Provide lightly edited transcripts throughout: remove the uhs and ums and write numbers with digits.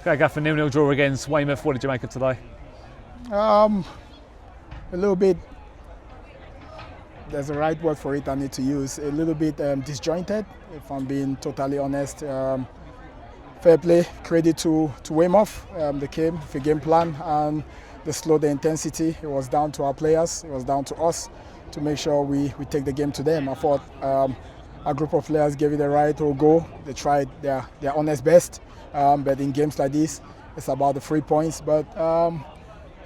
Okay, Gaffer, 0-0 draw against Weymouth. What did you make of today? A little bit, there's a right word for it I need to use, a little bit disjointed, if I'm being totally honest. Fair play, credit to Weymouth. They came with a game plan and they slowed the intensity. It was down to our players, it was down to us to make sure we take the game to them. I thought a group of players gave it the right to go. They tried their honest best, but in games like this, it's about the 3 points. But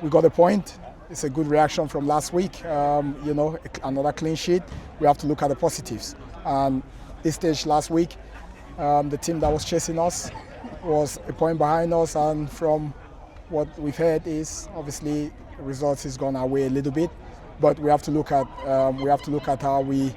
we got a point. It's a good reaction from last week. Another clean sheet. We have to look at the positives. And this stage last week, the team that was chasing us was a point behind us, and from what we've heard is obviously the results has gone our way a little bit. But we have to look at how we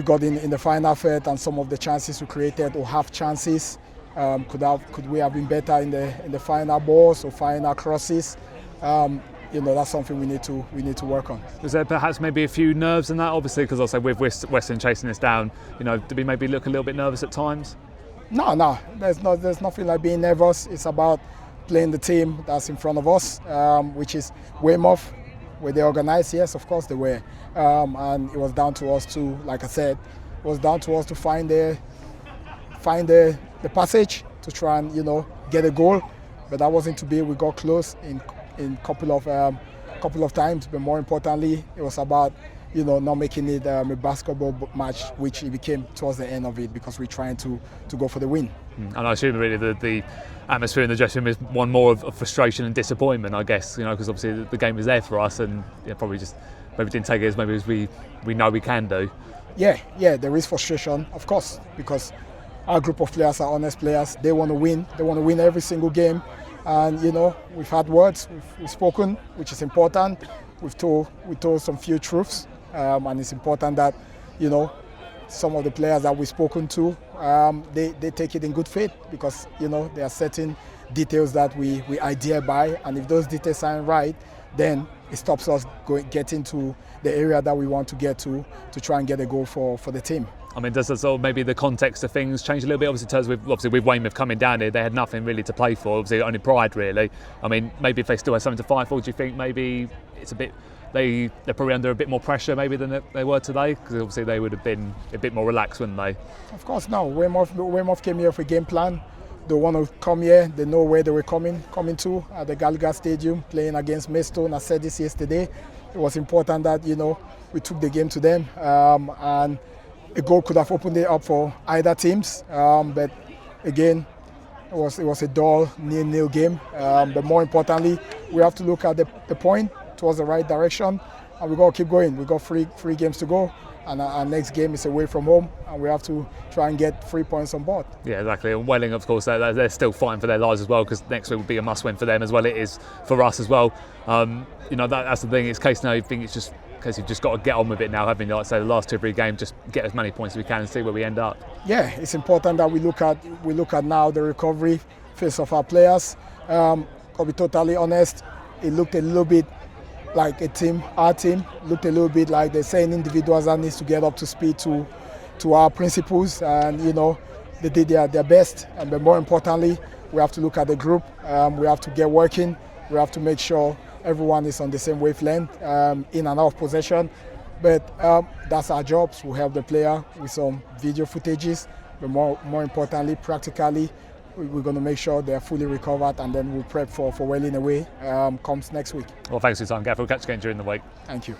got in the final third and some of the chances we created or half chances. Could we have been better in the final balls or final crosses? That's something we need to work on. Was there perhaps maybe a few nerves in that? Obviously, because also with Western chasing us down, did we maybe look a little bit nervous at times? No. There's nothing like being nervous. It's about playing the team that's in front of us, which is Weymouth. Were they organised? Yes, of course they were. And it was down to us to, like I said, it was down to us to find the passage to try and get a goal. But that wasn't to be. We got close in couple of times. But more importantly, it was about not making it a basketball match, which it became towards the end of it, because we're trying to go for the win. And I assume really the atmosphere in the dressing room is one more of frustration and disappointment, I guess, because obviously the game was there for us, and probably just maybe didn't take it as we know we can do. Yeah, there is frustration, of course, because our group of players are honest players. They want to win. They want to win every single game. And we've had words, we've spoken, which is important. We told some few truths, and it's important that some of the players that we've spoken to, they take it in good faith, because there are certain details that we adhere by, and if those details aren't right, then it stops us getting to the area that we want to get to try and get a goal for the team. I mean, does maybe the context of things change a little bit? Obviously, with Weymouth coming down here, they had nothing really to play for. Obviously, only pride, really. I mean, maybe if they still had something to fight for, do you think maybe it's a bit they're probably under a bit more pressure maybe than they were today? Because obviously they would have been a bit more relaxed, wouldn't they? Of course, no. Weymouth came here for a game plan. They want to come here. They know where they were coming to at the Gallagher Stadium, playing against Maidstone. I said this yesterday. It was important that we took the game to them, and a goal could have opened it up for either teams, but again, it was a dull 0-0 game. But more importantly, we have to look at the point towards the right direction, and we got to keep going. We got three games to go, and our next game is away from home, and we have to try and get 3 points on board. Yeah, exactly. And Welling, of course, they're still fighting for their lives as well, because next week will be a must-win for them as well. It is for us as well. That's the thing. It's case now. I think it's just because you've just got to get on with it now, having, like I say, the last 2 or 3 games, just get as many points as we can and see where we end up. Yeah, it's important that we look at now the recovery phase of our players. To be totally honest, it looked a little bit like a team. Our team looked a little bit like the same individuals that needs to get up to speed to our principles, and they did their best. But more importantly, we have to look at the group. We have to get working. We have to make sure everyone is on the same wavelength, in and out of possession. But that's our jobs. We help the player with some video footages, but more importantly, practically, we're going to make sure they're fully recovered, and then we'll prep for Welling away comes next week. Well, thanks for your time, Gav. We'll catch you again during the week. Thank you.